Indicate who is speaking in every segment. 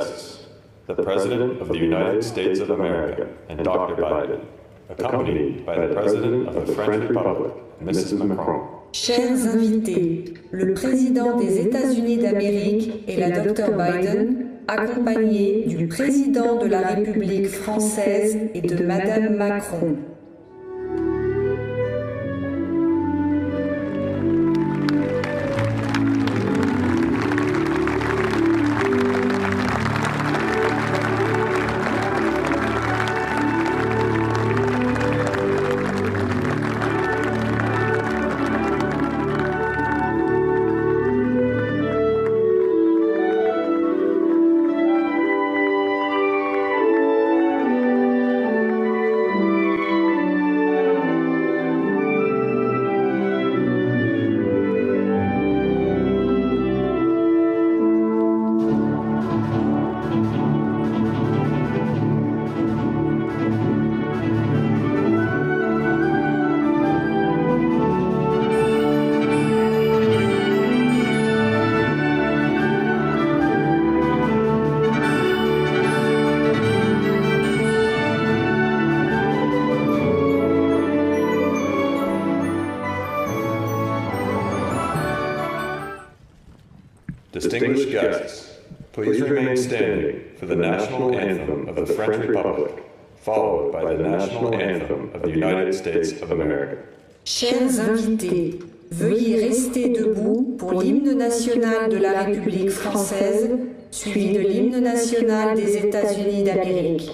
Speaker 1: guests, the President of the United States of America and Dr. Biden, accompanied by the President of the French Republic, Mrs. Macron.
Speaker 2: Chers invités, le Président des États-Unis d'Amérique et la Dr. Biden, accompagnés du Président de la République française et de Madame Macron.
Speaker 1: Distinguished guests, please remain standing for the national anthem of the French Republic, followed by the national anthem of the United States of America.
Speaker 2: Chers invités, veuillez rester debout pour l'hymne national de la République française, suivi de l'hymne national des États-Unis d'Amérique.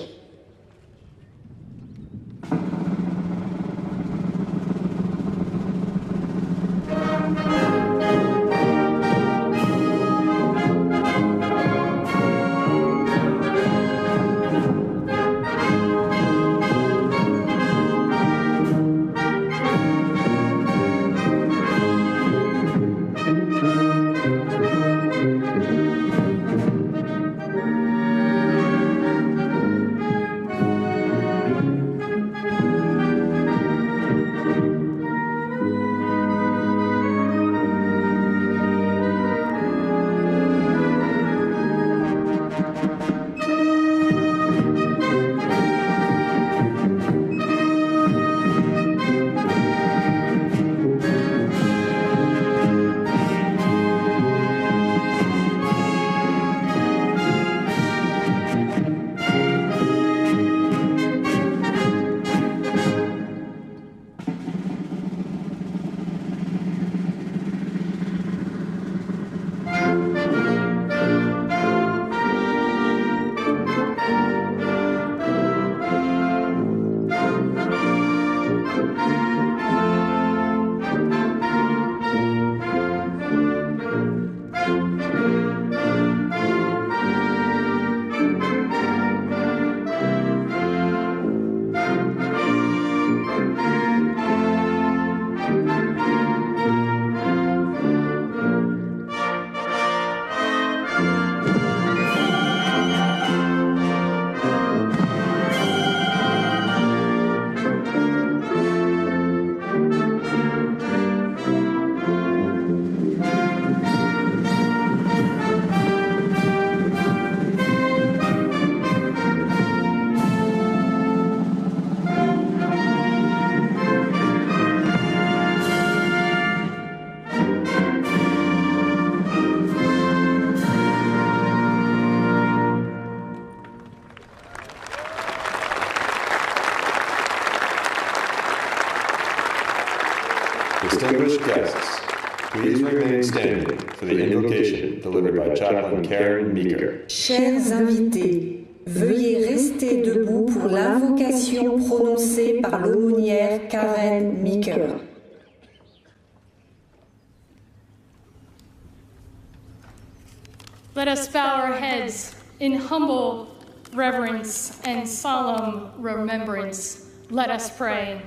Speaker 1: Distinguished guests, please remain standing for the invocation delivered by Chaplain Karen Meeker.
Speaker 2: Chers invités, veuillez rester debout pour l'invocation prononcée par l'aumônière Karen Meeker.
Speaker 3: Let us bow our heads in humble reverence and solemn remembrance. Let us pray.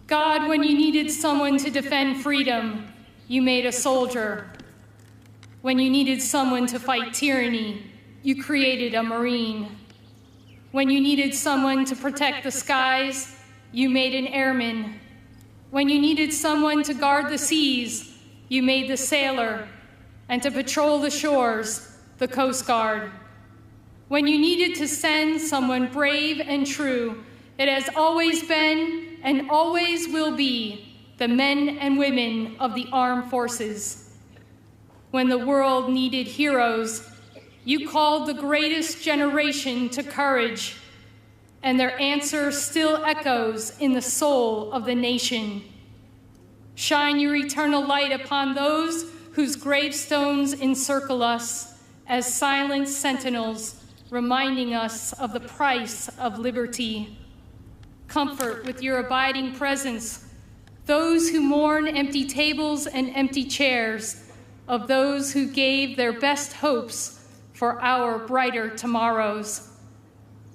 Speaker 3: God, when you needed someone to defend freedom, you made a soldier. When you needed someone to fight tyranny, you created a Marine. When you needed someone to protect the skies, you made an airman. When you needed someone to guard the seas, you made the sailor. And to patrol the shores, the Coast Guard. When you needed to send someone brave and true, it has always been and always will be the men and women of the armed forces. When the world needed heroes, you called the greatest generation to courage, and their answer still echoes in the soul of the nation. Shine your eternal light upon those whose gravestones encircle us as silent sentinels, reminding us of the price of liberty. Comfort with your abiding presence those who mourn empty tables and empty chairs, of those who gave their best hopes for our brighter tomorrows.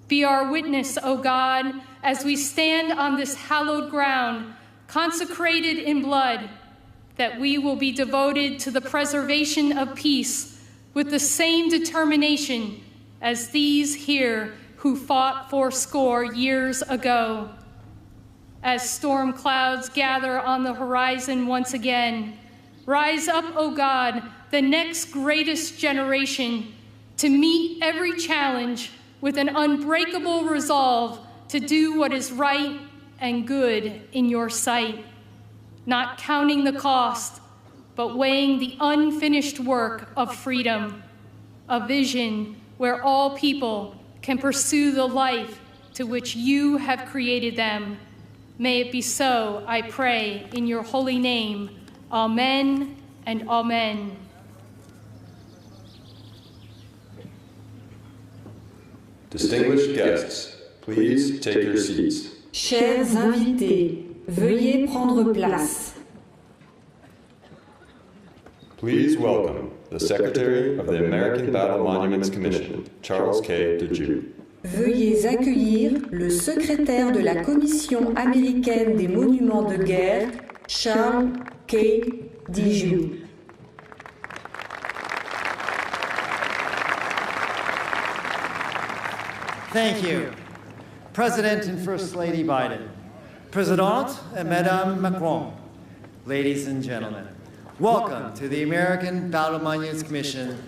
Speaker 3: Be our witness, O God, as we stand on this hallowed ground, consecrated in blood, that we will be devoted to the preservation of peace with the same determination as these here who fought fourscore years ago. As storm clouds gather on the horizon once again, rise up, O God, the next greatest generation, to meet every challenge with an unbreakable resolve to do what is right and good in your sight, not counting the cost, but weighing the unfinished work of freedom, a vision where all people can pursue the life to which you have created them. May it be so, I pray, in your holy name. Amen and amen.
Speaker 1: Distinguished guests, please take your seats.
Speaker 2: Chers invités, veuillez prendre place.
Speaker 1: Please welcome the Secretary of the American Battle Monuments Commission, Charles K. DeJew.
Speaker 2: Veuillez accueillir le secrétaire de la Commission américaine des monuments de guerre, Charles K. DeJew.
Speaker 4: Thank you, President and First Lady Biden, Présidente et Madame Macron, ladies and gentlemen, welcome to the American Battle Monuments Commission,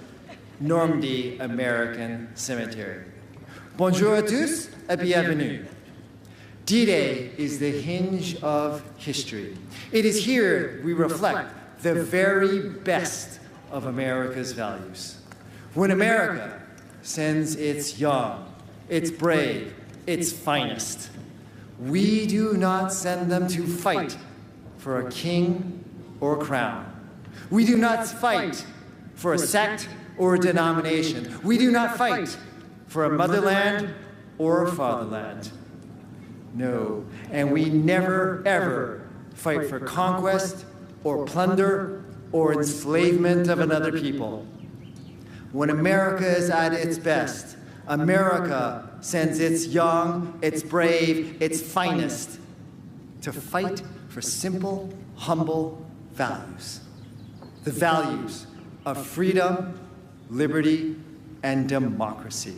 Speaker 4: Normandy American Cemetery. Bonjour à tous et bienvenue. D-Day is the hinge of history. It is here we reflect the very best of America's values. When America sends its young, its brave, its finest, we do not send them to fight for a king or a crown. We do not fight for a sect or a denomination. We do not fight for a motherland or a fatherland. No, and we never, ever fight for conquest or plunder or enslavement of another people. When America is at its best, America sends its young, its brave, its finest to fight for simple, humble values. The values of freedom, liberty, and democracy.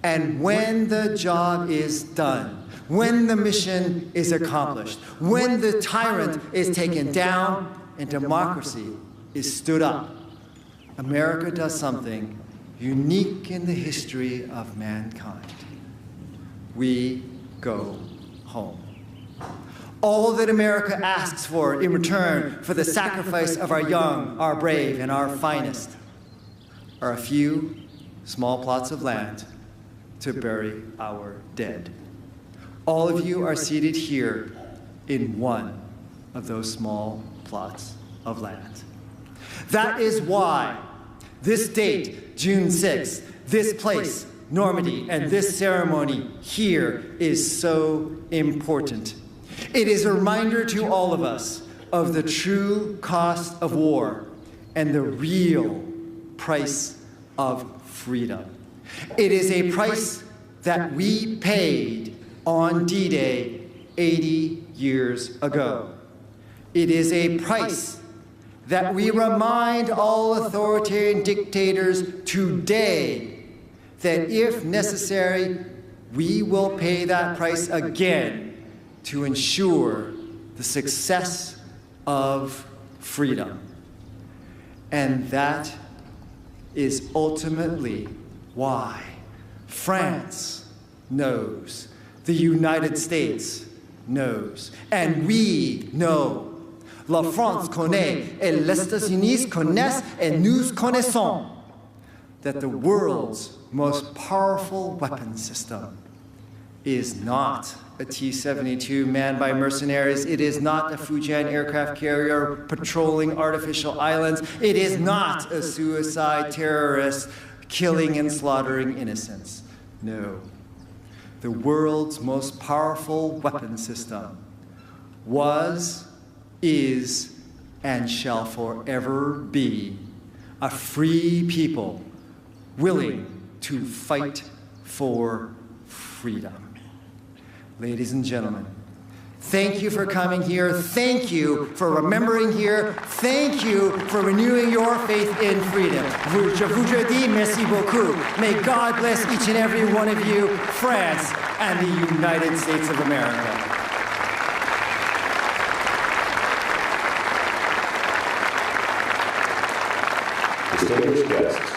Speaker 4: And when the job is done, when the mission is accomplished, when the tyrant is taken down and democracy is stood up, America does something unique in the history of mankind. We go home. All that America asks for in return for the sacrifice of our young, our brave, and our finest are a few small plots of land to bury our dead. All of you are seated here in one of those small plots of land. That is why this date, June 6th, this place, Normandy, and this ceremony here is so important. It is a reminder to all of us of the true cost of war and the real price of freedom. It is a price that we paid on D-Day 80 years ago. It is a price that we remind all authoritarian dictators today that if necessary, we will pay that price again to ensure the success of freedom. And that is ultimately why France knows, the United States knows, and we know. La France connaît, et les États-Unis connaissent, et nous connaissons that the world's most powerful weapon system is not a T-72 manned by mercenaries. It is not a Fujian aircraft carrier patrolling artificial islands. It is not a suicide terrorist killing and slaughtering innocents. No. The world's most powerful weapon system was, is, and shall forever be a free people willing to fight for freedom. Ladies and gentlemen, thank you for coming here. Thank you for remembering here. Thank you for renewing your faith in freedom. Je vous dis merci beaucoup. May God bless each and every one of you, France and the United States of America.
Speaker 1: Distinguished guests,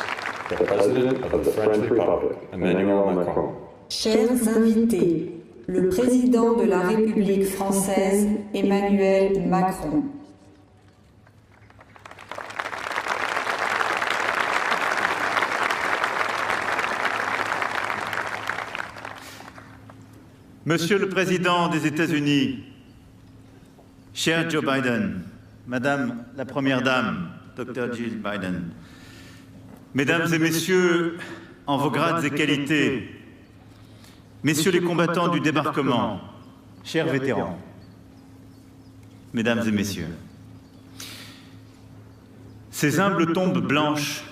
Speaker 1: the President of the French Republic, Emmanuel Macron.
Speaker 2: Chers invités, le président de la République française, Emmanuel Macron.
Speaker 5: Monsieur le Président des États-Unis, cher Joe Biden, Madame la Première Dame, Dr. Jill Biden, Mesdames et Messieurs, en vos grades et qualités, Messieurs les combattants du débarquement, chers vétérans, Mesdames et Messieurs, ces humbles tombes blanches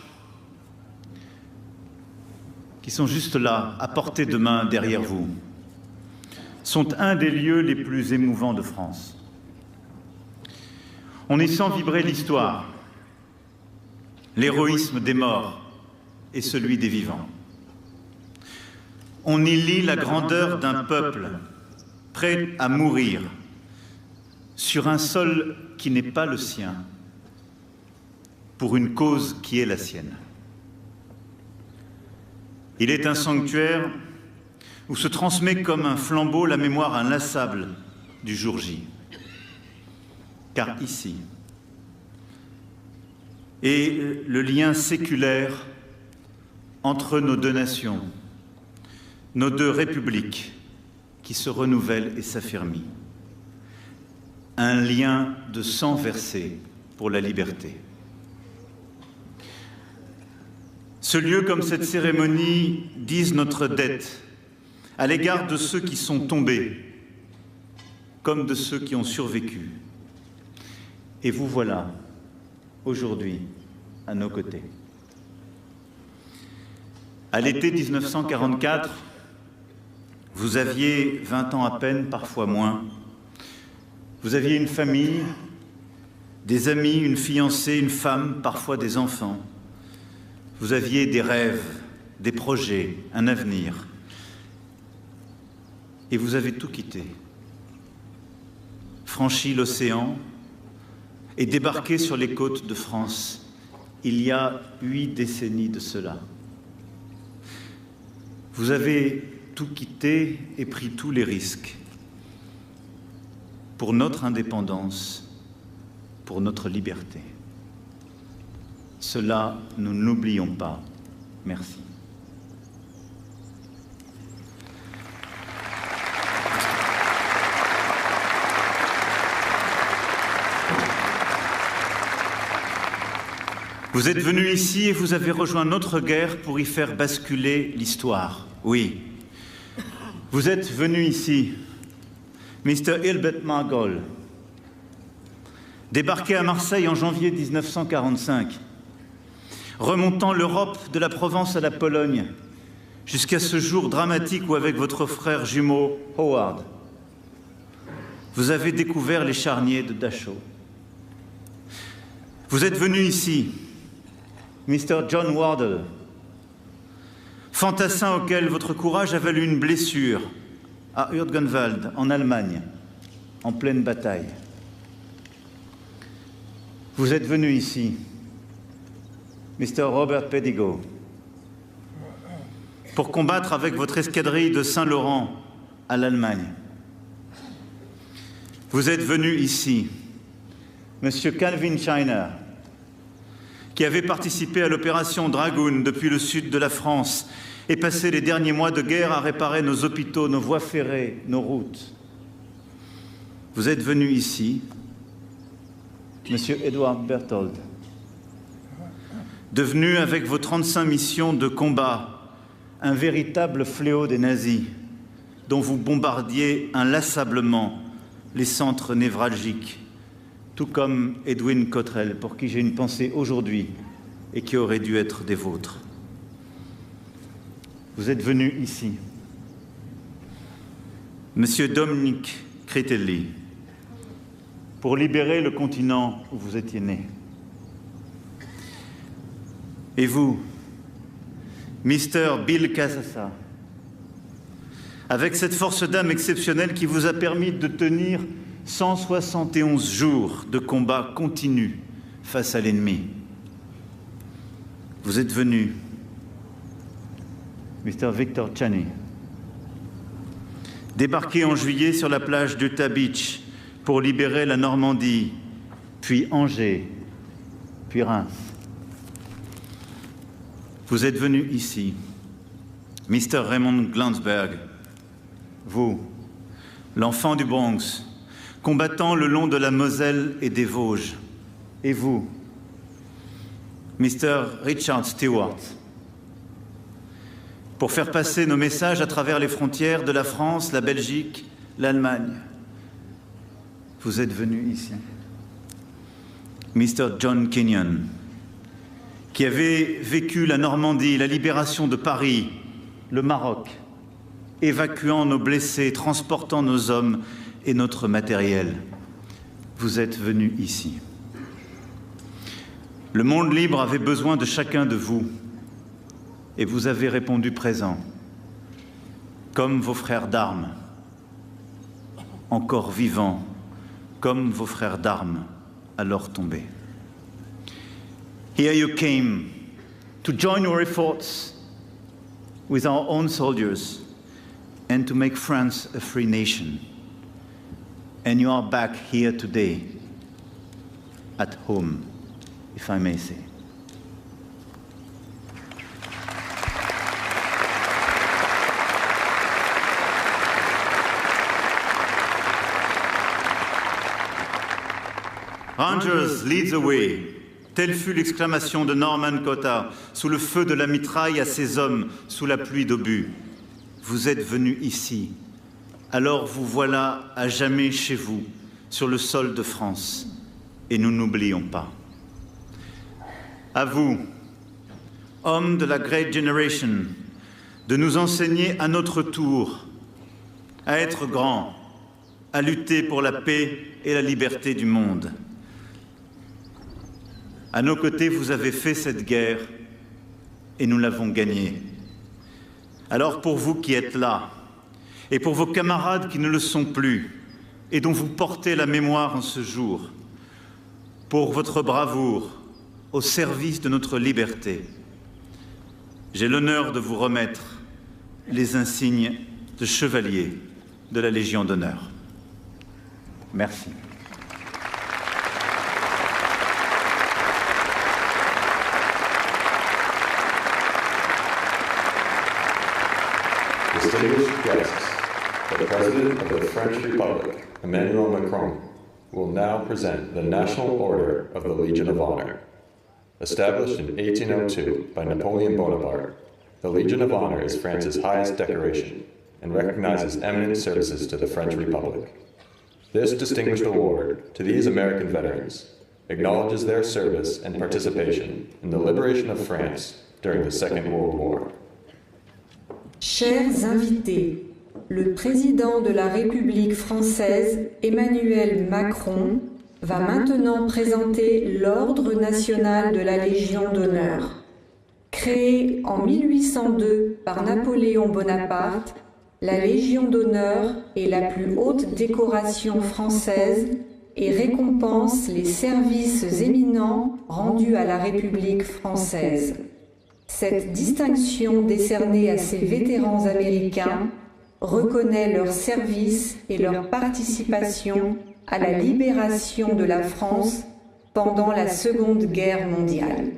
Speaker 5: qui sont juste là, à portée de main derrière vous, sont un des lieux les plus émouvants de France. On y sent vibrer l'histoire, l'héroïsme des morts et celui des vivants. On y lit la grandeur d'un peuple prêt à mourir sur un sol qui n'est pas le sien, pour une cause qui est la sienne. Il est un sanctuaire où se transmet comme un flambeau la mémoire inlassable du jour J. Car ici est le lien séculaire entre nos deux nations, nos deux républiques qui se renouvellent et s'affirment. Un lien de sang versé pour la liberté. Ce lieu comme cette cérémonie disent notre dette à l'égard de ceux qui sont tombés, comme de ceux qui ont survécu. Et vous voilà, aujourd'hui, à nos côtés. À l'été 1944, vous aviez 20 ans à peine, parfois moins. Vous aviez une famille, des amis, une fiancée, une femme, parfois des enfants. Vous aviez des rêves, des projets, un avenir. Et vous avez tout quitté, franchi l'océan et débarqué sur les côtes de France, il y a 8 décennies de cela. Vous avez tout quitté et pris tous les risques pour notre indépendance, pour notre liberté. Cela, nous n'oublions pas. Merci. Vous êtes venus ici et vous avez rejoint notre guerre pour y faire basculer l'histoire. Oui. Vous êtes venus ici, Mr. Hilbert Margol, débarqué à Marseille en janvier 1945, remontant l'Europe de la Provence à la Pologne, jusqu'à ce jour dramatique où, avec votre frère jumeau Howard, vous avez découvert les charniers de Dachau. Vous êtes venu ici, Mr. John Wardle, fantassin auquel votre courage a valu une blessure à Hürtgenwald, en Allemagne, en pleine bataille. Vous êtes venu ici, Mr. Robert Pedigo, pour combattre avec votre escadrille de Saint-Laurent à l'Allemagne. Vous êtes venu ici, Monsieur Calvin Schreiner, qui avait participé à l'opération Dragoon depuis le sud de la France et passé les derniers mois de guerre à réparer nos hôpitaux, nos voies ferrées, nos routes. Vous êtes venu ici, Monsieur Edward Berthold, devenu avec vos 35 missions de combat un véritable fléau des nazis, dont vous bombardiez inlassablement les centres névralgiques, tout comme Edwin Cottrell, pour qui j'ai une pensée aujourd'hui et qui aurait dû être des vôtres. Vous êtes venu ici, Monsieur Dominic Critelli, pour libérer le continent où vous étiez né. Et vous, Mr. Bill Casassa, avec cette force d'âme exceptionnelle qui vous a permis de tenir 171 jours de combat continu face à l'ennemi. Vous êtes venu, Mr. Victor Chaney, débarqué en juillet sur la plage d'Utah Beach pour libérer la Normandie, puis Angers, puis Reims. Vous êtes venu ici, Mr. Raymond Glansberg, vous, l'enfant du Bronx, combattant le long de la Moselle et des Vosges, et vous, Mr. Richard Stewart, pour faire passer nos messages à travers les frontières de la France, la Belgique, l'Allemagne. Vous êtes venu ici, Mr. John Kenyon, qui avait vécu la Normandie, la libération de Paris, le Maroc, évacuant nos blessés, transportant nos hommes et notre matériel. Vous êtes venus ici. Le monde libre avait besoin de chacun de vous, et vous avez répondu présent, comme vos frères d'armes, encore vivants, comme vos frères d'armes, alors tombés. Here you came to join your efforts with our own soldiers and to make France a free nation. And you are back here today, at home, if I may say. Rangers, lead the way. Telle fut l'exclamation de Norman Cotta, sous le feu de la mitraille à ses hommes, sous la pluie d'obus. Vous êtes venus ici, alors vous voilà à jamais chez vous, sur le sol de France, et nous n'oublions pas. À vous, hommes de la Great Generation, de nous enseigner à notre tour à être grands, à lutter pour la paix et la liberté du monde. À nos côtés, vous avez fait cette guerre et nous l'avons gagnée. Alors pour vous qui êtes là, et pour vos camarades qui ne le sont plus, et dont vous portez la mémoire en ce jour, pour votre bravoure au service de notre liberté, j'ai l'honneur de vous remettre les insignes de chevalier de la Légion d'honneur. Merci.
Speaker 1: Distinguished guests, the President of the French Republic, Emmanuel Macron, will now present the National Order of the Legion of Honor. Established in 1802 by Napoleon Bonaparte, the Legion of Honor is France's highest decoration and recognizes eminent services to the French Republic. This distinguished award to these American veterans acknowledges their service and participation in the liberation of France during the Second World War.
Speaker 2: Chers invités, le président de la République française, Emmanuel Macron, va maintenant présenter l'Ordre national de la Légion d'honneur. Créée en 1802 par Napoléon Bonaparte, la Légion d'honneur est la plus haute décoration française et récompense les services éminents rendus à la République française. Cette distinction décernée à ces vétérans américains reconnaît leur service et leur participation à la libération de la France pendant la Seconde Guerre mondiale.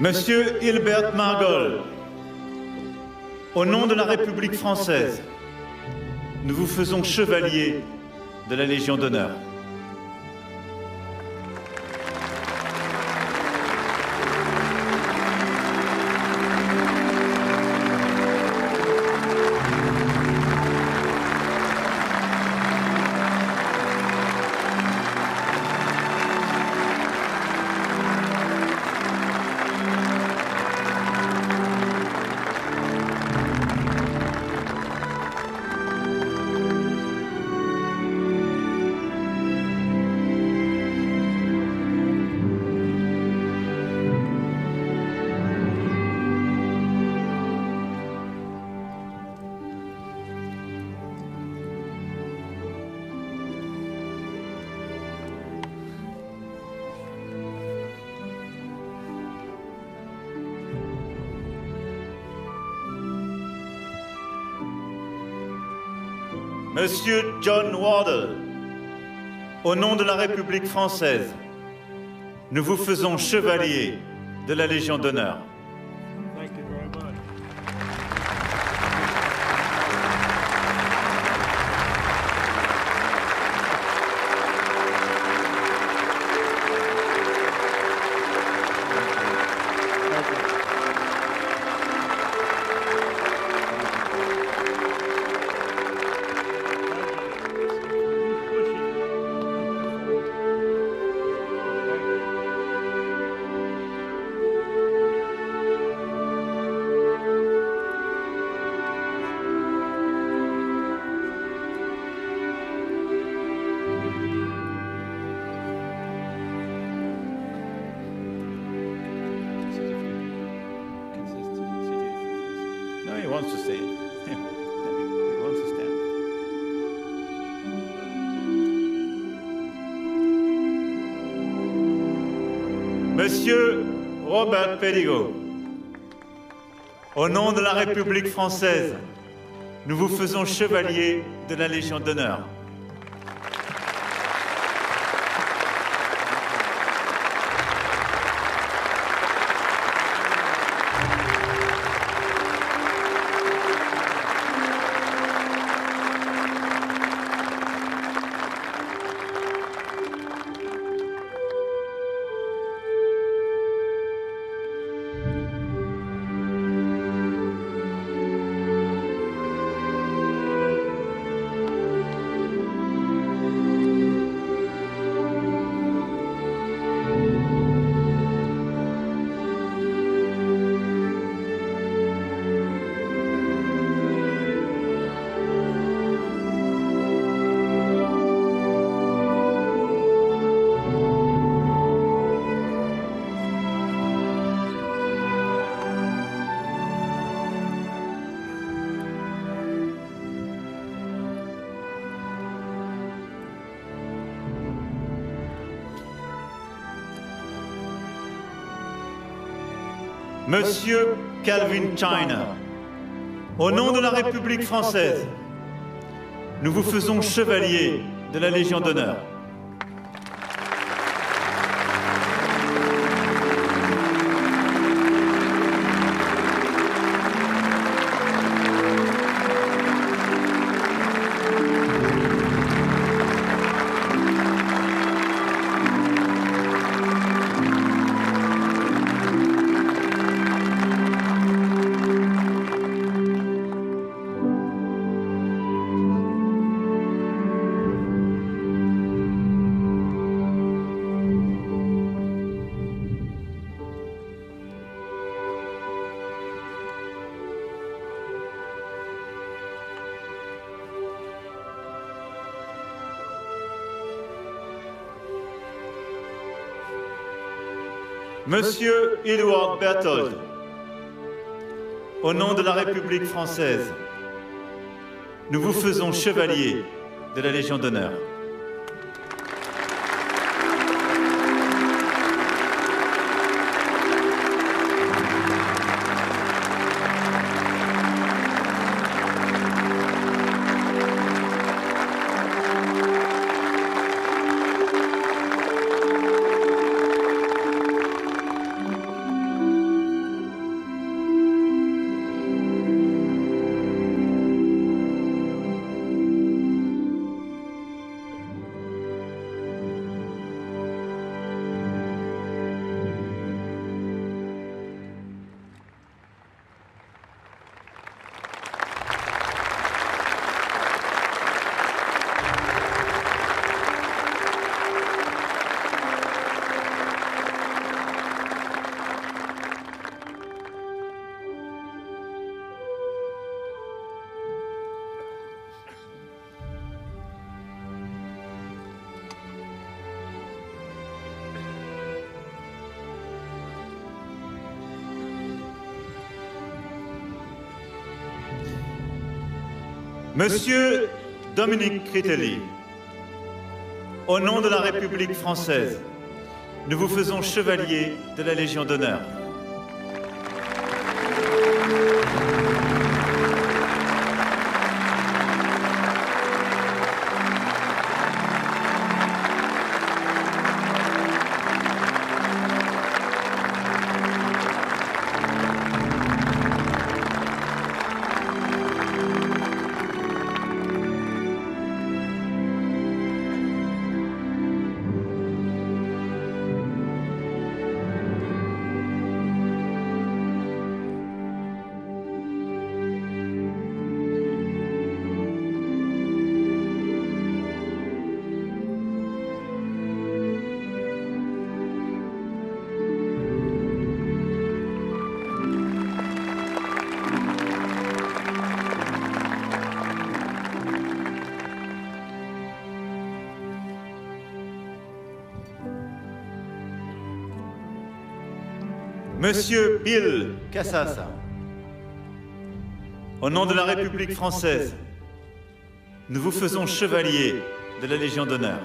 Speaker 5: Monsieur Hilbert Margol, au nom de la République française, nous vous faisons chevalier de la Légion d'honneur. Monsieur John Wardle, au nom de la République française, nous vous faisons chevalier de la Légion d'honneur. He wants to stay. He wants to stand. Monsieur Robert Pédigo, au nom de la République française, nous vous faisons chevalier de la Légion d'honneur. Monsieur Calvin China, au nom de la République française, nous vous faisons chevalier de la Légion d'honneur. Monsieur Edward Berthold, au nom de la République française, nous vous faisons chevalier de la Légion d'honneur. Monsieur Dominique Critelli, au nom de la République française, nous vous faisons chevalier de la Légion d'honneur. Monsieur Bill Cassassa, au nom de la République française, nous vous faisons chevalier de la Légion d'honneur.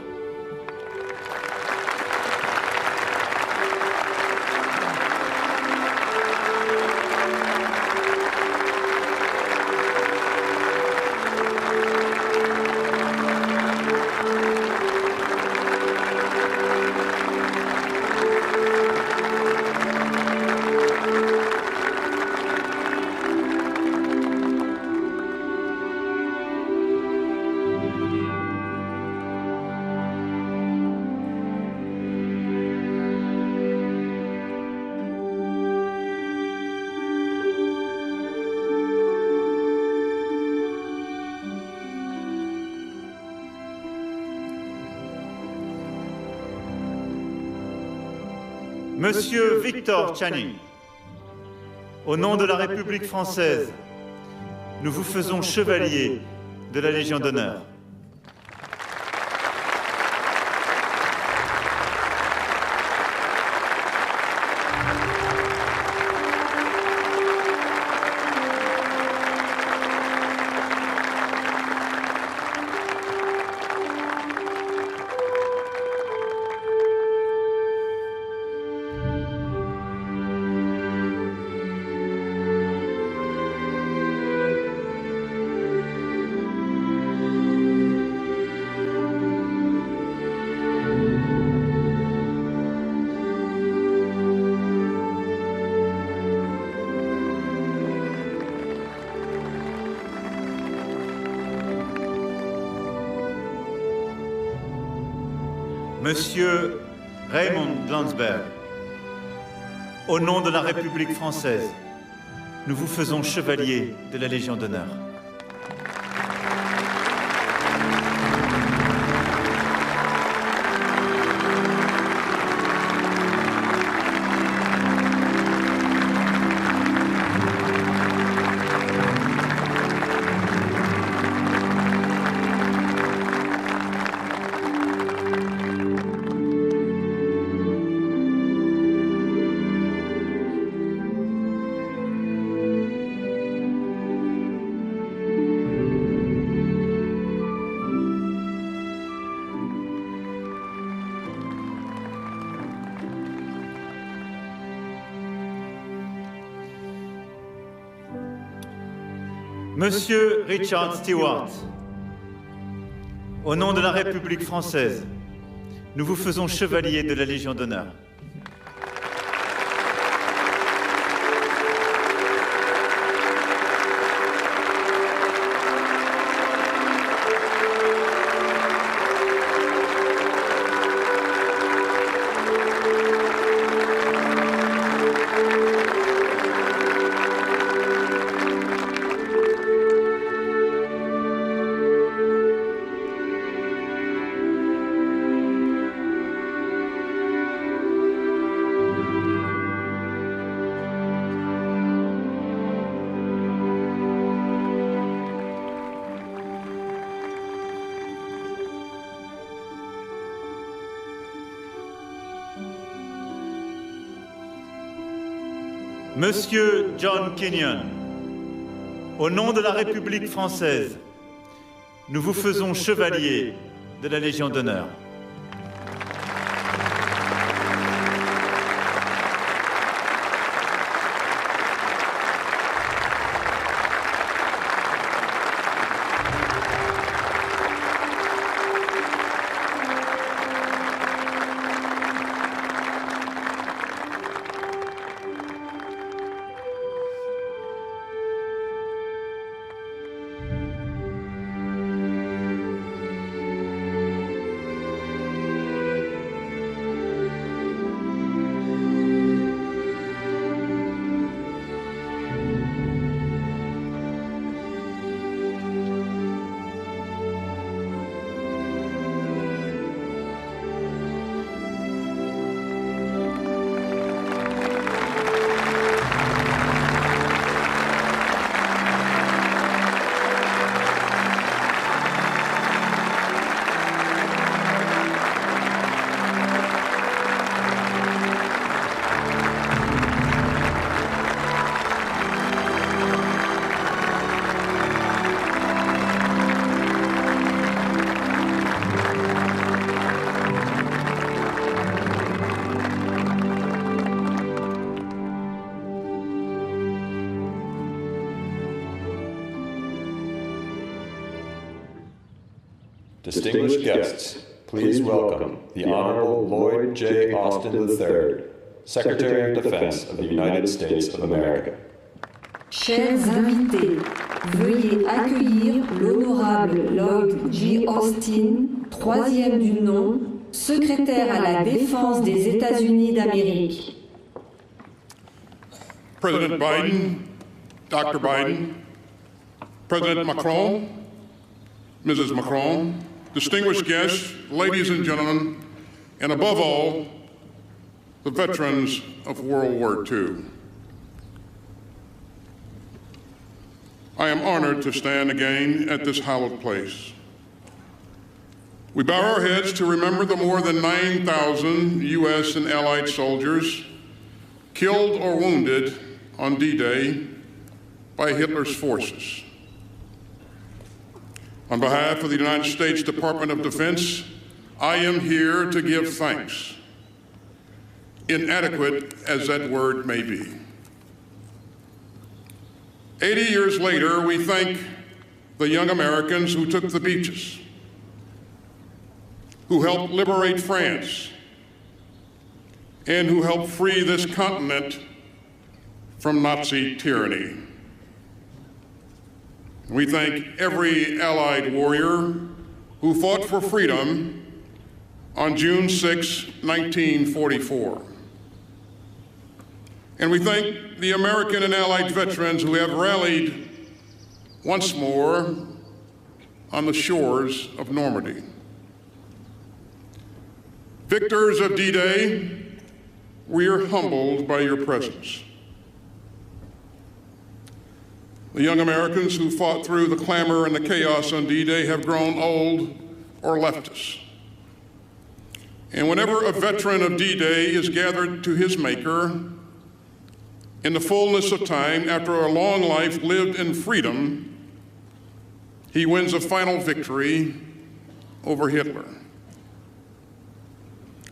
Speaker 5: Monsieur Victor Channing, au nom de la République française, nous vous faisons chevalier de la Légion d'honneur. Monsieur Raymond Landsberg, au nom de la République française, nous vous faisons chevalier de la Légion d'honneur. Monsieur Richard Stewart, au nom de la République française, nous vous faisons chevalier de la Légion d'honneur. Monsieur John Kenyon, au nom de la République française, nous vous faisons chevalier de la Légion d'honneur.
Speaker 1: Distinguished guests, please welcome the Honorable Lloyd J. Austin III, Secretary of Defense of the United States of America.
Speaker 2: Chers invités, veuillez accueillir l'honorable Lloyd J. Austin, troisième du nom, secrétaire à la Défense des États-Unis d'Amérique.
Speaker 6: President Biden, Dr. Biden, President Macron, Mrs. Macron, distinguished guests, ladies and gentlemen, and above all, the veterans of World War II. I am honored to stand again at this hallowed place. We bow our heads to remember the more than 9,000 U.S. and Allied soldiers killed or wounded on D-Day by Hitler's forces. On behalf of the United States Department of Defense, I am here to give thanks, inadequate as that word may be. 80 years later, we thank the young Americans who took the beaches, who helped liberate France, and who helped free this continent from Nazi tyranny. We thank every Allied warrior who fought for freedom on June 6, 1944. And we thank the American and Allied veterans who have rallied once more on the shores of Normandy. Victors of D-Day, we are humbled by your presence. The young Americans who fought through the clamor and the chaos on D-Day have grown old or left us. And whenever a veteran of D-Day is gathered to his maker, in the fullness of time, after a long life lived in freedom, he wins a final victory over Hitler.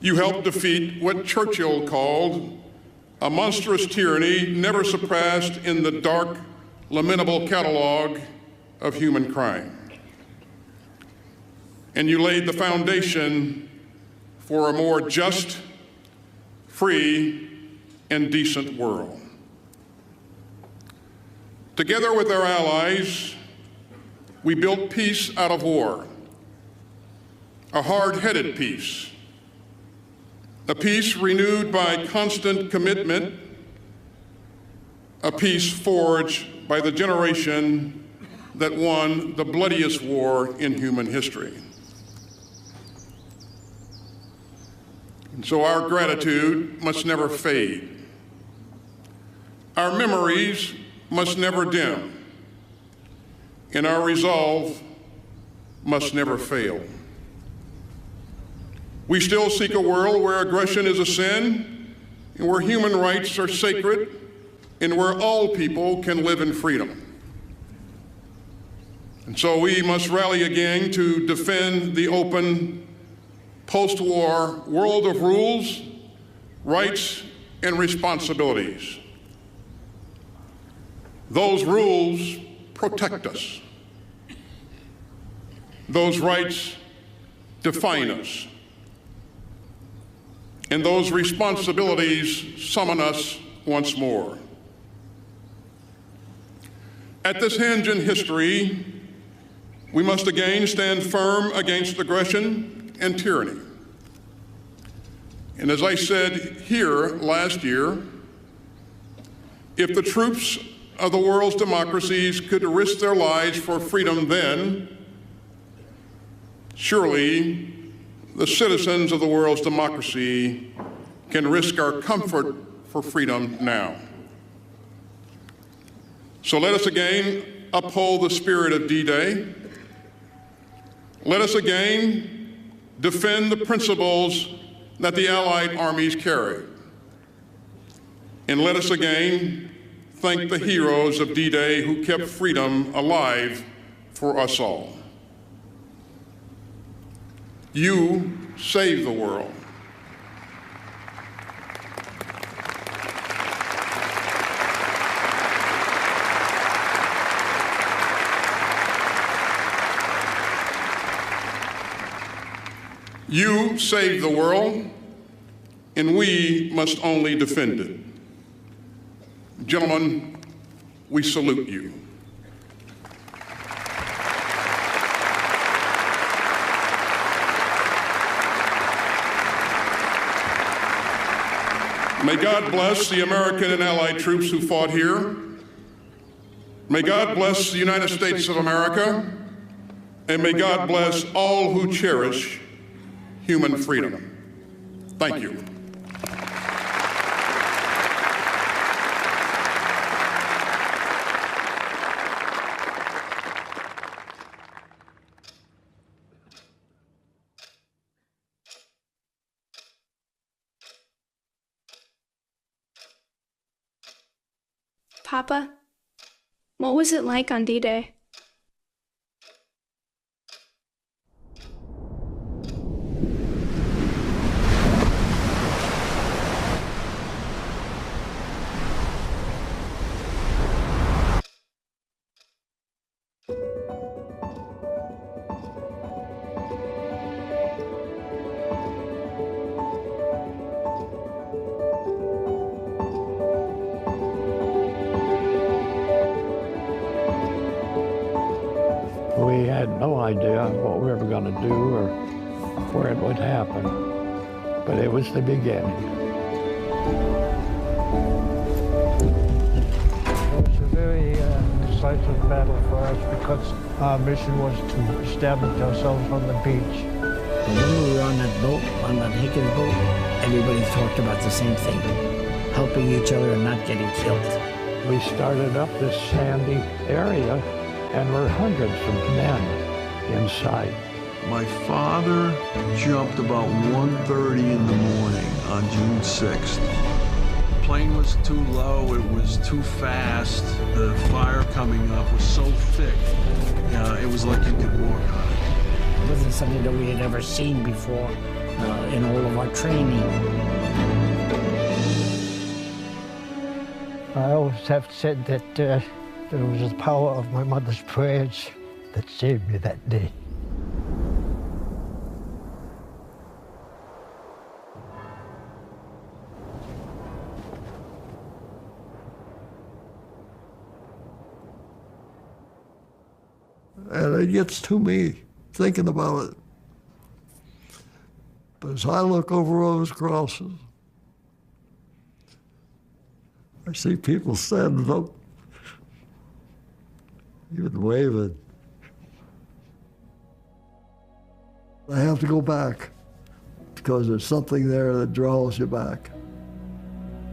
Speaker 6: You helped defeat what Churchill called a monstrous tyranny never surpassed in the dark, lamentable catalog of human crime. And you laid the foundation for a more just, free, and decent world. Together with our allies, we built peace out of war, a hard-headed peace, a peace renewed by constant commitment, a peace forged by the generation that won the bloodiest war in human history. And so our gratitude must never fade. Our memories must never dim, and our resolve must never fail. We still seek a world where aggression is a sin, and where human rights are sacred, and where all people can live in freedom. And so we must rally again to defend the open, post-war world of rules, rights, and responsibilities. Those rules protect us. Those rights define us. And those responsibilities summon us once more. At this hinge in history, we must again stand firm against aggression and tyranny. And as I said here last year, if the troops of the world's democracies could risk their lives for freedom then, surely the citizens of the world's democracy can risk our comfort for freedom now. So let us again uphold the spirit of D-Day. Let us again defend the principles that the Allied armies carried. And let us again thank the heroes of D-Day who kept freedom alive for us all. You saved the world. You saved the world, and we must only defend it. Gentlemen, we salute you. May God bless the American and Allied troops who fought here. May God bless the United States of America, and may God bless all who cherish human freedom. Thank you.
Speaker 7: Papa, what was it like on D-Day?
Speaker 8: We had no idea what we were going to do or where it would happen, but it was the beginning.
Speaker 9: It was a very decisive battle for us because our mission was to establish ourselves on the beach.
Speaker 10: When we were on that boat, on that Higgins boat, everybody talked about the same thing, helping each other and not getting killed.
Speaker 8: We started up this sandy area, and were hundreds of men in sight.
Speaker 11: My father jumped about 1:30 in the morning on June 6th. The plane was too low, it was too fast, the fire coming up was so thick, it was like you could walk on it.
Speaker 10: It wasn't something that we had ever seen before in all of our training.
Speaker 9: I always have said that It was the power of my mother's prayers that saved me that day.
Speaker 12: And it gets to me thinking about it. But as I look over those crosses, I see people standing up, even waving. I have to go back because there's something there that draws you back.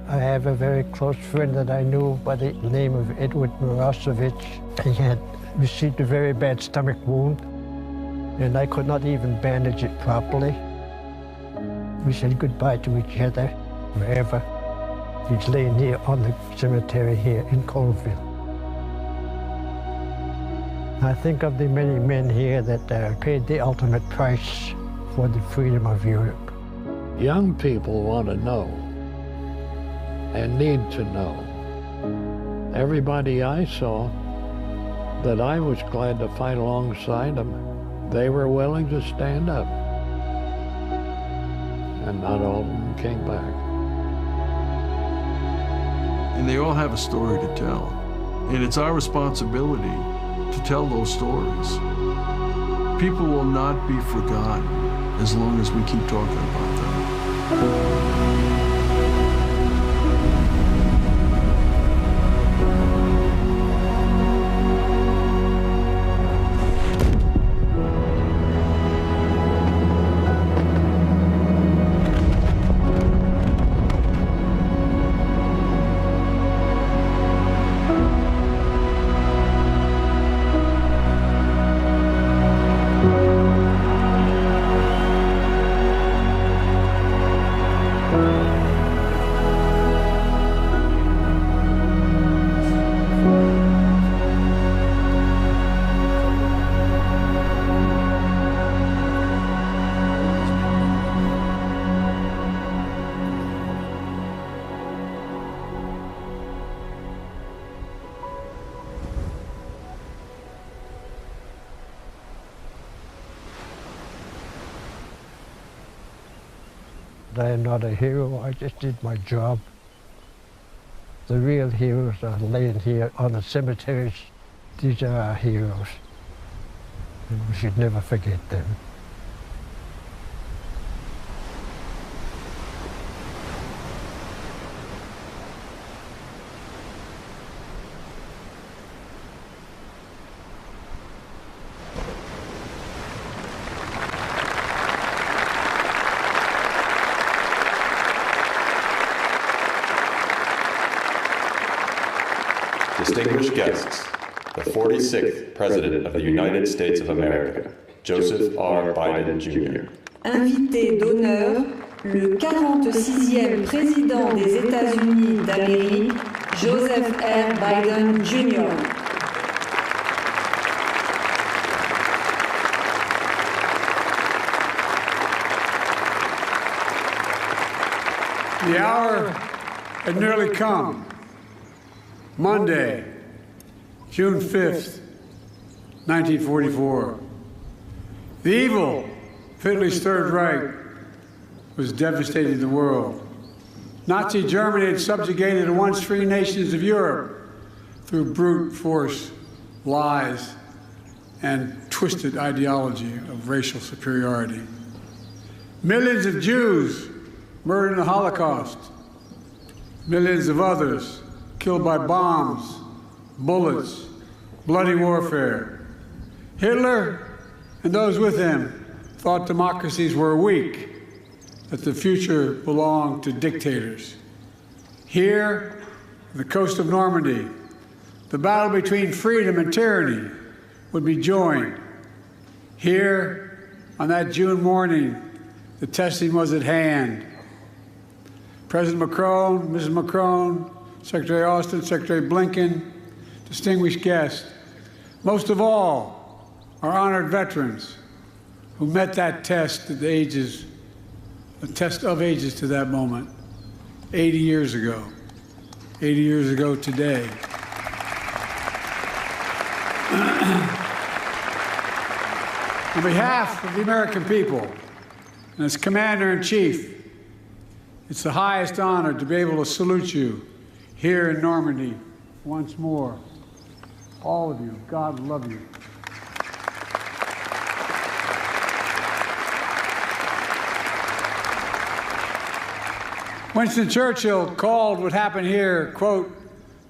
Speaker 9: I have a very close friend that I knew by the name of Edward Mirosevich. He had received a very bad stomach wound, and I could not even bandage it properly. We said goodbye to each other wherever. He's laying here on the cemetery here in Colville. I think of the many men here that paid the ultimate price for the freedom of Europe.
Speaker 8: Young people want to know and need to know. Everybody I saw that I was glad to fight alongside them, they were willing to stand up. And not all of them came back.
Speaker 11: And they all have a story to tell. And it's our responsibility to tell those stories. People will not be forgotten as long as we keep talking about them.
Speaker 9: I am not a hero, I just did my job. The real heroes are laying here on the cemeteries. These are our heroes, and we should never forget them.
Speaker 1: Distinguished guests, the 46th President of the United States of America, Joseph R. Biden, Jr.
Speaker 2: Invité d'honneur, le 46e Président des États-Unis d'Amérique, Joseph R. Biden, Jr.
Speaker 13: The hour had nearly come. Monday, June 5th, 1944. The evil of Hitler's Third Reich was devastating the world. Nazi Germany had subjugated the once free nations of Europe through brute force, lies, and twisted ideology of racial superiority. Millions of Jews murdered in the Holocaust. Millions of others killed by bombs, bullets, bloody warfare. Hitler and those with him thought democracies were weak, that the future belonged to dictators. Here, on the coast of Normandy, the battle between freedom and tyranny would be joined. Here, on that June morning, the testing was at hand. President Macron, Mrs. Macron, Secretary Austin, Secretary Blinken, distinguished guests, most of all, our honored veterans who met that test at the ages, a test of ages to that moment, 80 years ago today. On behalf of the American people and as Commander-in-Chief, it's the highest honor to be able to salute you here in Normandy once more. All of you, God love you. Winston Churchill called what happened here, quote,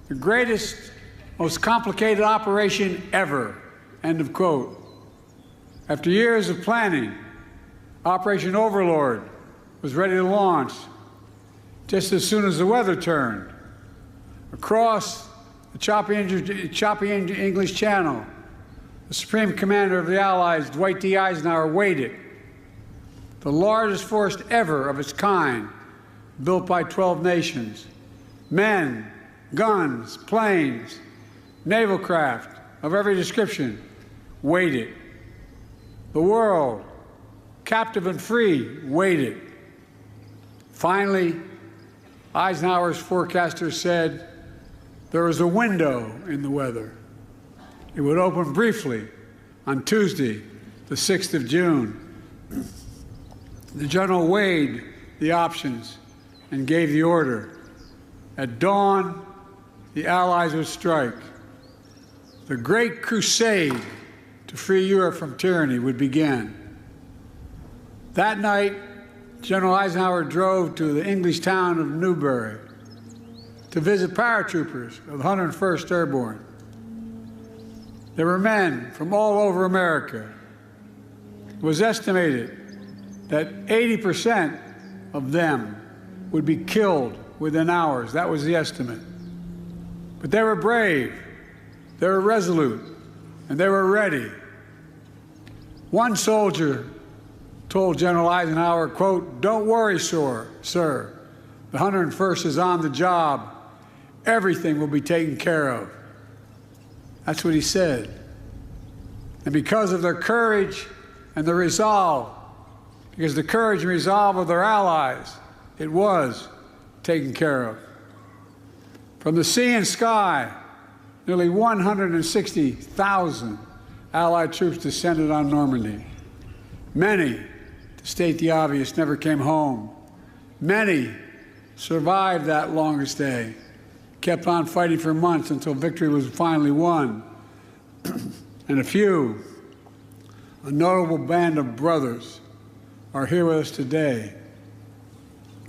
Speaker 13: the greatest, most complicated operation ever, end of quote. After years of planning, Operation Overlord was ready to launch just as soon as the weather turned. Across the choppy English Channel, the Supreme Commander of the Allies, Dwight D. Eisenhower, waited. The largest force ever of its kind, built by 12 nations. Men, guns, planes, naval craft of every description waited. The world, captive and free, waited. Finally, Eisenhower's forecaster said there was a window in the weather. It would open briefly on Tuesday, the 6th of June. The general weighed the options and gave the order. At dawn, the Allies would strike. The great crusade to free Europe from tyranny would begin. That night, General Eisenhower drove to the English town of Newbury to visit paratroopers of the 101st Airborne. There were men from all over America. It was estimated that 80% of them would be killed within hours. That was the estimate. But they were brave, they were resolute, and they were ready. One soldier told General Eisenhower, quote, don't worry, sir. The 101st is on the job. Everything will be taken care of. That's what he said. And because of their courage and their resolve, because the courage and resolve of their allies, it was taken care of. From the sea and sky, nearly 160,000 Allied troops descended on Normandy. Many, to state the obvious, never came home. Many survived that longest day, kept on fighting for months until victory was finally won. And a few, a notable band of brothers, are here with us today.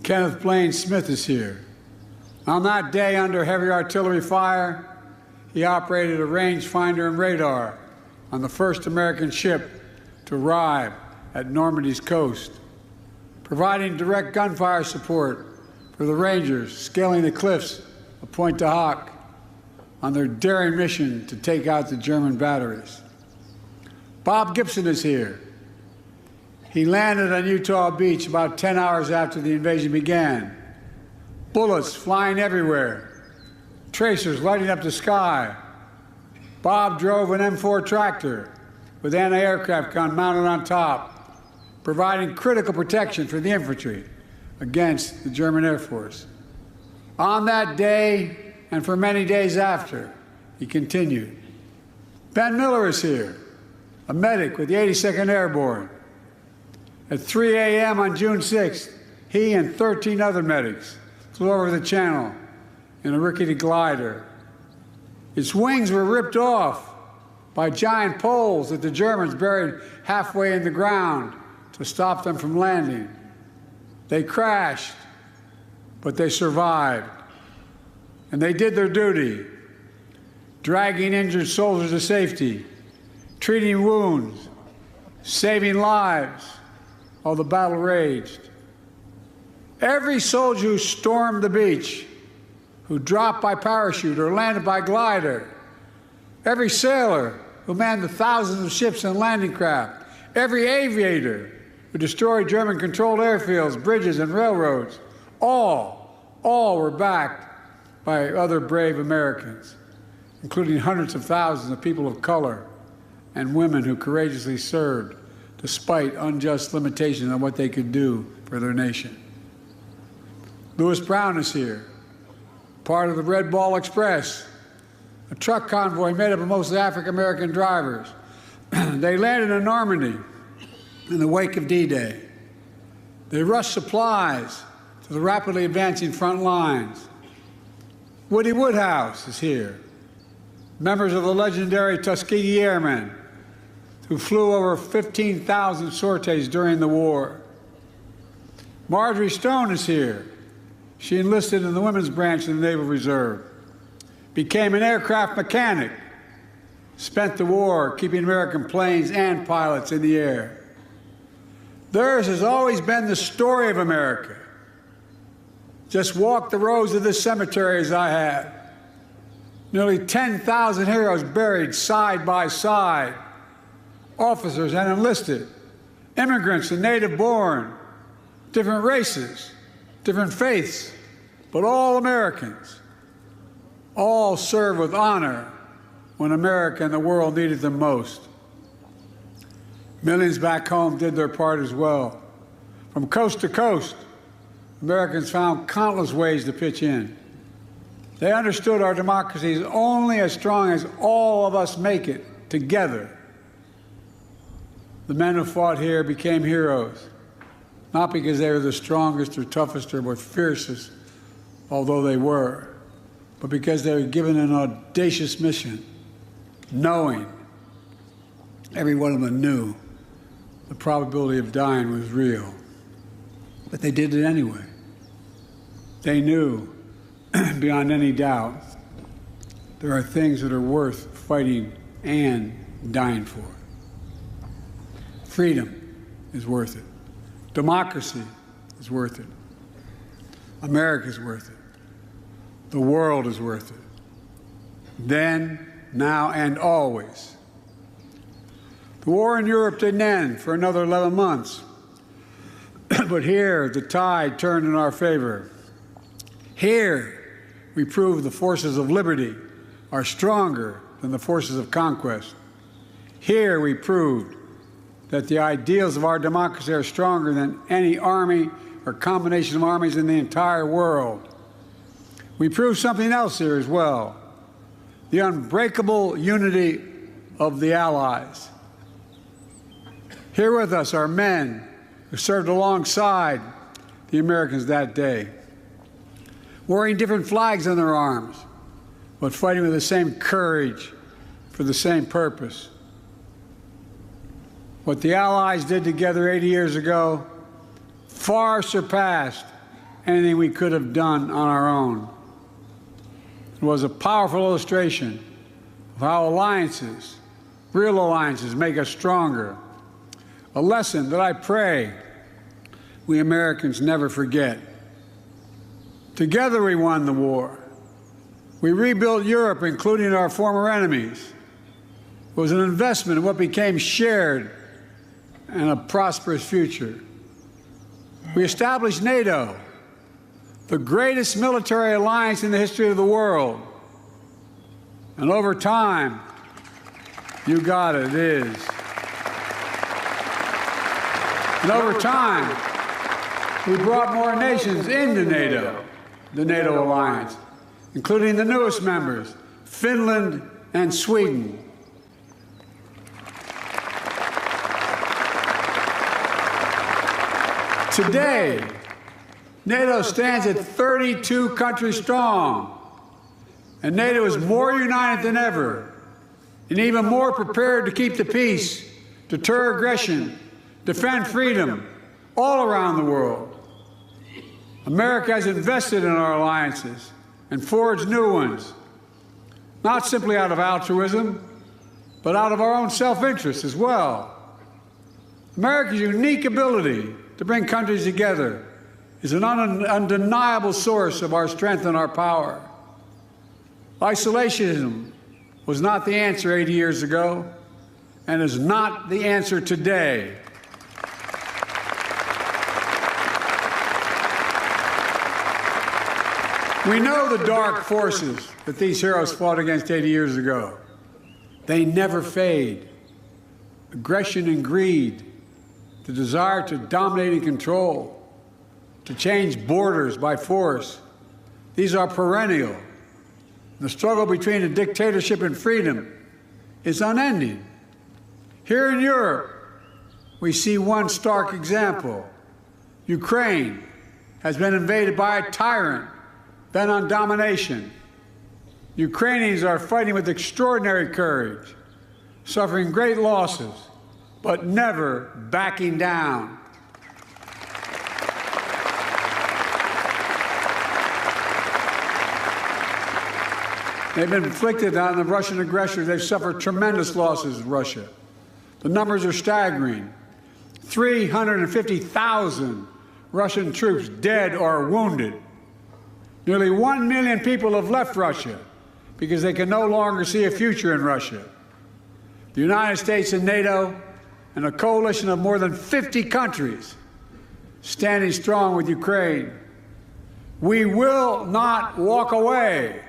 Speaker 13: Kenneth Blaine Smith is here. On that day, under heavy artillery fire, he operated a rangefinder and radar on the first American ship to arrive at Normandy's coast, providing direct gunfire support for the Rangers scaling the cliffs of Pointe du Hoc on their daring mission to take out the German batteries. Bob Gibson is here. He landed on Utah Beach about 10 hours after the invasion began. Bullets flying everywhere, tracers lighting up the sky. Bob drove an M4 tractor with anti-aircraft gun mounted on top, providing critical protection for the infantry against the German Air Force. On that day, and for many days after, he continued. Ben Miller is here, a medic with the 82nd Airborne. At 3 a.m. on June 6th, he and 13 other medics flew over the channel in a rickety glider. Its wings were ripped off by giant poles that the Germans buried halfway in the ground to stop them from landing. They crashed, but they survived. And they did their duty, dragging injured soldiers to safety, treating wounds, saving lives while the battle raged. Every soldier who stormed the beach, who dropped by parachute or landed by glider, every sailor who manned the thousands of ships and landing craft, every aviator who destroyed German-controlled airfields, bridges, and railroads, all were backed by other brave Americans, including hundreds of thousands of people of color and women who courageously served despite unjust limitations on what they could do for their nation. Lewis Brown is here, part of the Red Ball Express, a truck convoy made up of mostly African-American drivers. They landed in Normandy in the wake of D-Day. They rushed supplies to the rapidly advancing front lines. Woody Woodhouse is here. Members of the legendary Tuskegee Airmen, who flew over 15,000 sorties during the war. Marjorie Stone is here. She enlisted in the women's branch of the Naval Reserve, became an aircraft mechanic, spent the war keeping American planes and pilots in the air. Theirs has always been the story of America. Just walk the rows of this cemetery as I have. Nearly 10,000 heroes buried side by side, officers and enlisted, immigrants and native-born, different races, different faiths, but all Americans. All served with honor when America and the world needed them most. Millions back home did their part as well. From coast to coast, Americans found countless ways to pitch in. They understood our democracy is only as strong as all of us make it together. The men who fought here became heroes, not because they were the strongest or toughest or most fiercest, although they were, but because they were given an audacious mission, knowing, every one of them knew, the probability of dying was real. But they did it anyway. They knew, beyond any doubt, there are things that are worth fighting and dying for. Freedom is worth it. Democracy is worth it. America is worth it. The world is worth it. Then, now, and always. The war in Europe didn't end for another 11 months. But here, the tide turned in our favor. Here, we proved the forces of liberty are stronger than the forces of conquest. Here, we proved that the ideals of our democracy are stronger than any army or combination of armies in the entire world. We proved something else here as well, the unbreakable unity of the Allies. Here with us are men who served alongside the Americans that day, wearing different flags on their arms, but fighting with the same courage for the same purpose. What the Allies did together 80 years ago far surpassed anything we could have done on our own. It was a powerful illustration of how alliances, real alliances, make us stronger. A lesson that I pray we Americans never forget. Together we won the war. We rebuilt Europe, including our former enemies. It was an investment in what became shared and a prosperous future. We established NATO, the greatest military alliance in the history of the world. And over time, you got it, it is. And over time, we brought more nations into NATO, the NATO alliance, including the newest members, Finland and Sweden. Today, NATO stands at 32 countries strong, and NATO is more united than ever, and even more prepared to keep the peace, deter aggression, defend freedom all around the world. America has invested in our alliances and forged new ones, not simply out of altruism, but out of our own self-interest as well. America's unique ability to bring countries together is an undeniable source of our strength and our power. Isolationism was not the answer 80 years ago and is not the answer today. We know the dark forces that these heroes fought against 80 years ago. They never fade. Aggression and greed, the desire to dominate and control, to change borders by force, these are perennial. The struggle between a dictatorship and freedom is unending. Here in Europe, we see one stark example. Ukraine has been invaded by a tyrant bent on domination. Ukrainians are fighting with extraordinary courage, suffering great losses, but never backing down. They've been inflicted on the Russian aggressors. They've suffered tremendous losses, Russia. The numbers are staggering. 350,000 Russian troops dead or wounded. Nearly 1 million people have left Russia because they can no longer see a future in Russia. The United States and NATO and a coalition of more than 50 countries standing strong with Ukraine. We will not walk away.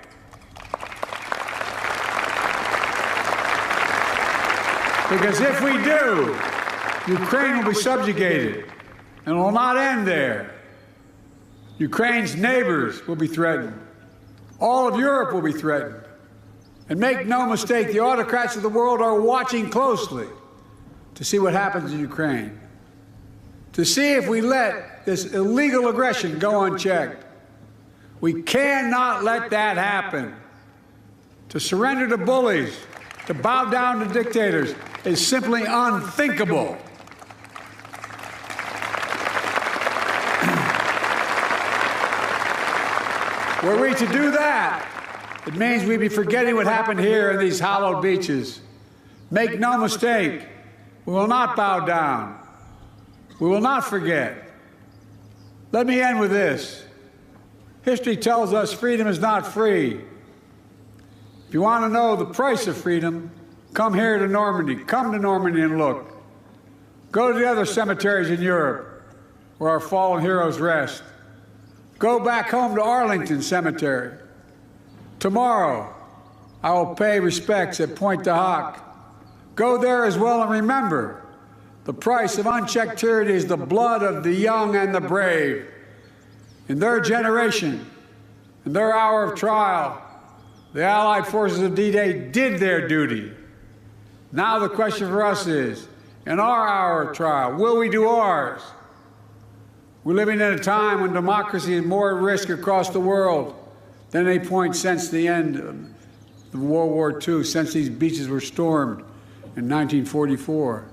Speaker 13: Because if we do, Ukraine will be subjugated, and it will not end there. Ukraine's neighbors will be threatened. All of Europe will be threatened. And make no mistake, the autocrats of the world are watching closely to see what happens in Ukraine, to see if we let this illegal aggression go unchecked. We cannot let that happen. To surrender to bullies, to bow down to dictators, is simply unthinkable. Were we to do that, it means we'd be forgetting what happened here in these hallowed beaches. Make no mistake, we will not bow down. We will not forget. Let me end with this. History tells us freedom is not free. If you want to know the price of freedom, come here to Normandy. Come to Normandy and look. Go to the other cemeteries in Europe where our fallen heroes rest. Go back home to Arlington Cemetery. Tomorrow, I will pay respects at Pointe du Hoc. Go there as well and remember, the price of unchecked tyranny is the blood of the young and the brave. In their generation, in their hour of trial, the Allied forces of D-Day did their duty. Now the question for us is, in our hour of trial, will we do ours? We're living in a time when democracy is more at risk across the world than any point since the end of World War II, since these beaches were stormed in 1944.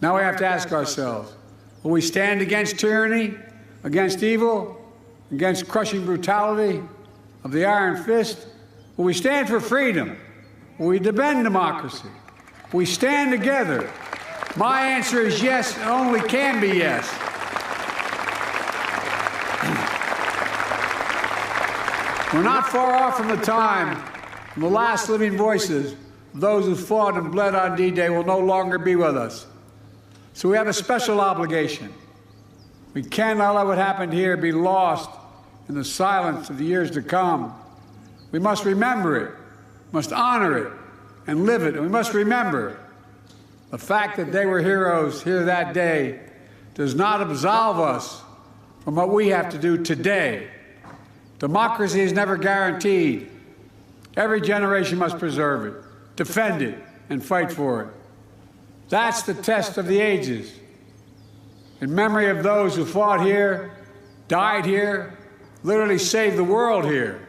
Speaker 13: Now we have to ask ourselves, will we stand against tyranny, against evil, against crushing brutality of the iron fist? Will we stand for freedom? Will we defend democracy? Will we stand together? My answer is yes, and only can be yes. We're not far off from the time when the last living voices of those who fought and bled on D-Day will no longer be with us. So we have a special obligation. We cannot let what happened here be lost in the silence of the years to come. We must remember it, must honor it, and live it. And we must remember the fact that they were heroes here that day does not absolve us from what we have to do today. Democracy is never guaranteed. Every generation must preserve it, defend it, and fight for it. That's the test of the ages. In memory of those who fought here, died here, literally saved the world here.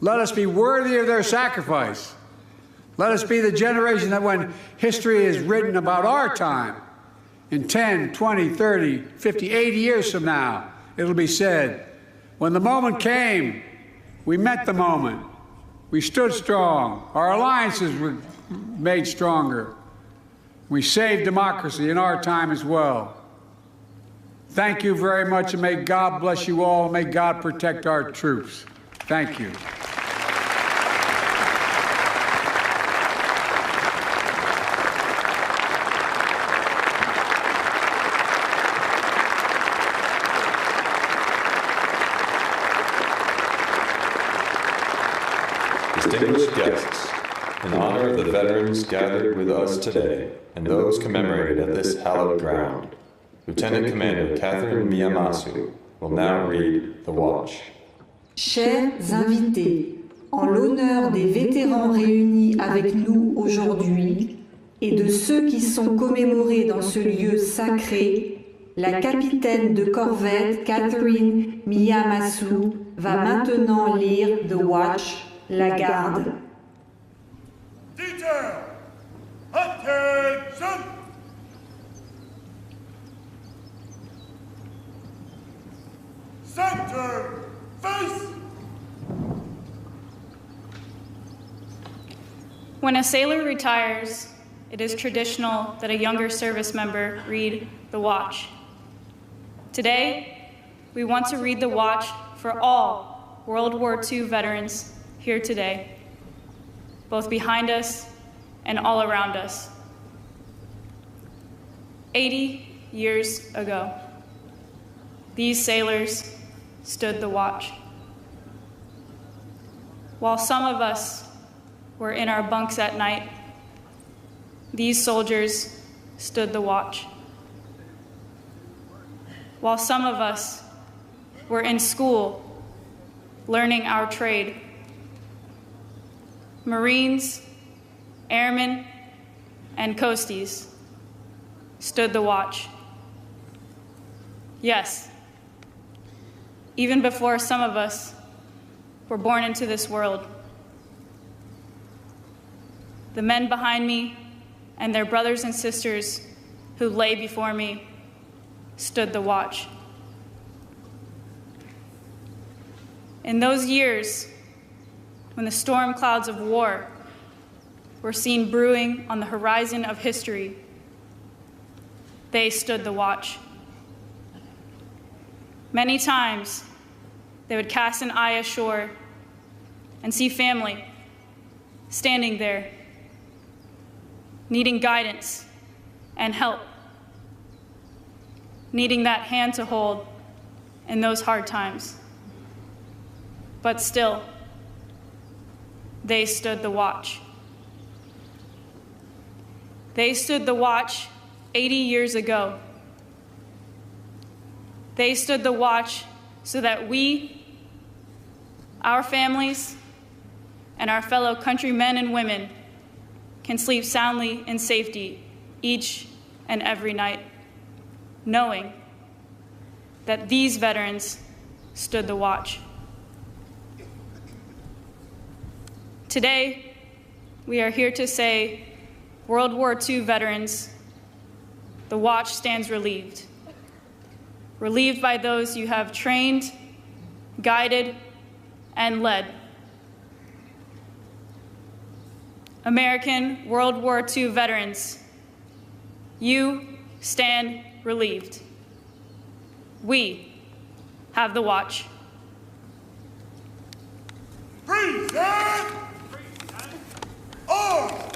Speaker 13: Let us be worthy of their sacrifice. Let us be the generation that when history is written about our time, in 10, 20, 30, 50, 80 years from now, it'll be said, when the moment came, we met the moment. We stood strong. Our alliances were made stronger. We saved democracy in our time as well. Thank you very much, and may God bless you all, and may God protect our troops. Thank you.
Speaker 1: Distinguished guests, in honor of the veterans gathered with us today and those commemorated at this hallowed ground, Lieutenant Commander Catherine Miyamasu will now read the watch.
Speaker 2: Chers invités, en l'honneur des vétérans réunis avec nous aujourd'hui et de ceux qui sont commémorés dans ce lieu sacré, la capitaine de corvette Catherine Miyamasu va maintenant lire The Watch, la garde.
Speaker 14: Detail! Attention! Center! Face!
Speaker 15: When a sailor retires, it is traditional that a younger service member read The Watch. Today, we want to read The Watch for all World War II veterans here today, both behind us and all around us. 80 years ago, these sailors stood the watch. While some of us were in our bunks at night, these soldiers stood the watch. While some of us were in school learning our trade, Marines, airmen, and coasties stood the watch. Yes, even before some of us were born into this world. The men behind me and their brothers and sisters who lay before me stood the watch. In those years, when the storm clouds of war were seen brewing on the horizon of history, they stood the watch. Many times, they would cast an eye ashore and see family standing there, needing guidance and help, needing that hand to hold in those hard times. But still, they stood the watch. They stood the watch 80 years ago. They stood the watch so that we, our families, and our fellow countrymen and women can sleep soundly in safety each and every night, knowing that these veterans stood the watch. Today, we are here to say, World War II veterans, the watch stands relieved. Relieved by those you have trained, guided, and led. American World War II veterans, you stand relieved. We have the watch.
Speaker 14: Present! Arms!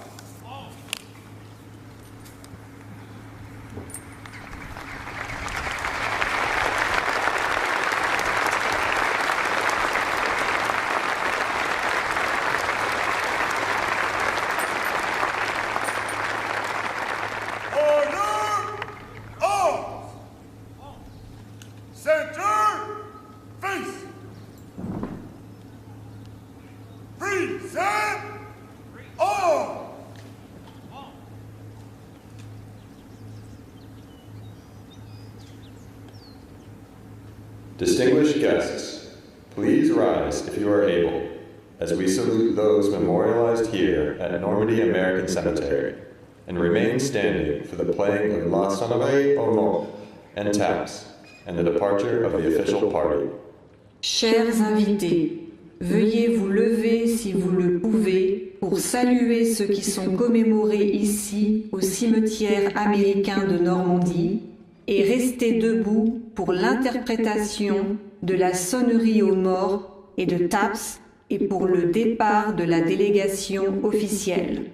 Speaker 1: Distinguished guests, please rise if you are able, as we salute those memorialized here at Normandy American Cemetery, and remain standing for the playing of La Sonnerie au Mort and taps, and the departure of the official party.
Speaker 2: Chers invités, veuillez vous lever si vous le pouvez pour saluer ceux qui sont commémorés ici au cimetière américain de Normandie et rester debout pour l'interprétation de la sonnerie aux morts et de taps et pour le départ de la délégation officielle.